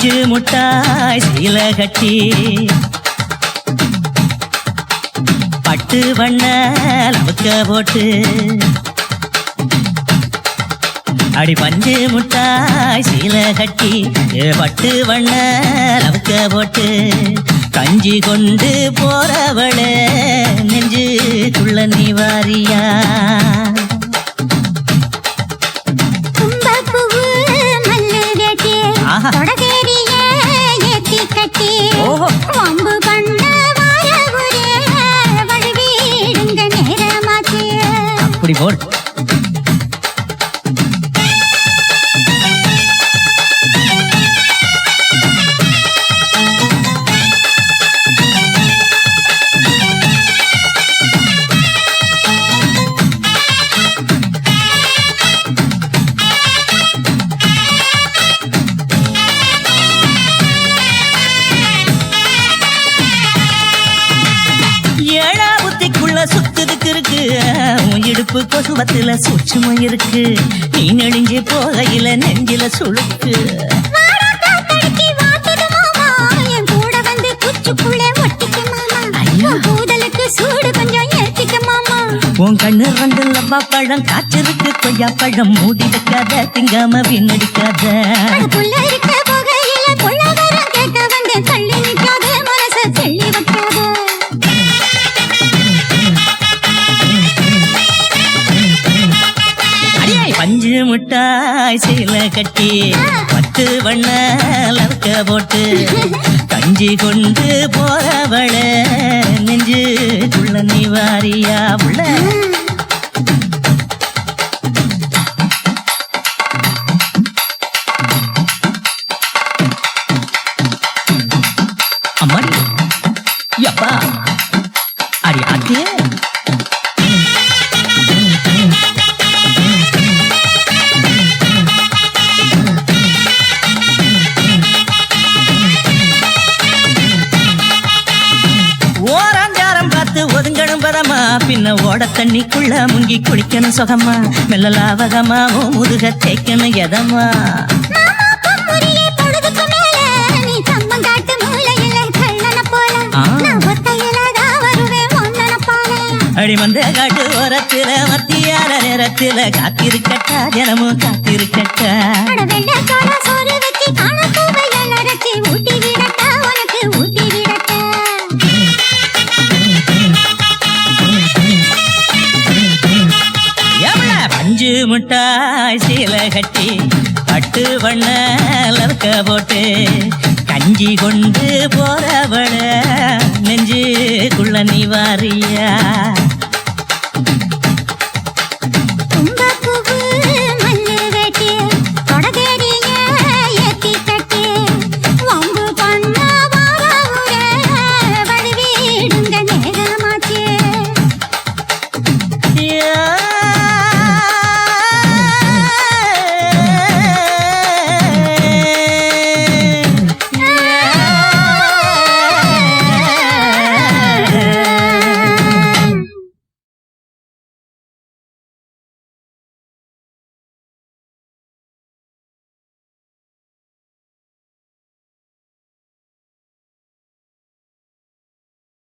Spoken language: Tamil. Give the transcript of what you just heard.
பஞ்சு முட்டாய் சீல கட்டி பட்டு வண்ண லவுக்க போட்டு அடி பஞ்சு முட்டாய் சீல கட்டி பட்டு வண்ண லவுக்க போட்டு கஞ்சி கொண்டு போறவளே நெஞ்சுக்குள்ள நீ வாரியா அப்படி போடு சுத்துதுக்கு இருக்கு உன் இடுப்பு கொசுவத்துல சூட்சுமம் இருக்கு நீ நெடுஞ்சு போகையில நெஞ்சில சுழுக்கு உன் கண்ணு ரெண்டு லவ்வா பழம் காய்ச்சிருக்கு கொய்யா பழம் மூடி வைக்காத திங்காம வீணடிக்காத பஞ்சு முட்டாய் சீல கட்டி பட்டு வண்ண லவுக்க போட்டு கஞ்சி கொண்டு போறவள நெஞ்சுக்குள்ள நீ வாரியா உள்ள அம்மாடி யப்பா அடி ஆத்தே ஒதுங்கணும் பதமா பின்ன ஓட தண்ணிக்குள்ள முங்கி குளிக்கணும் சுகமா மெல்ல லாவகமா முதுக தேய்க்கணும் எதமா அடி வந்த காட்டு ஓரத்துல மத்தியான நேரத்துல காத்திருக்கட்டா ஜனமும் காத்திருக்கட்டா பஞ்சு முட்டாய் சீல கட்டி பட்டு வண்ண லவுக்க போட்டு கஞ்சி கொண்டு போறவள நெஞ்சுக்குள்ள நீ வாரியா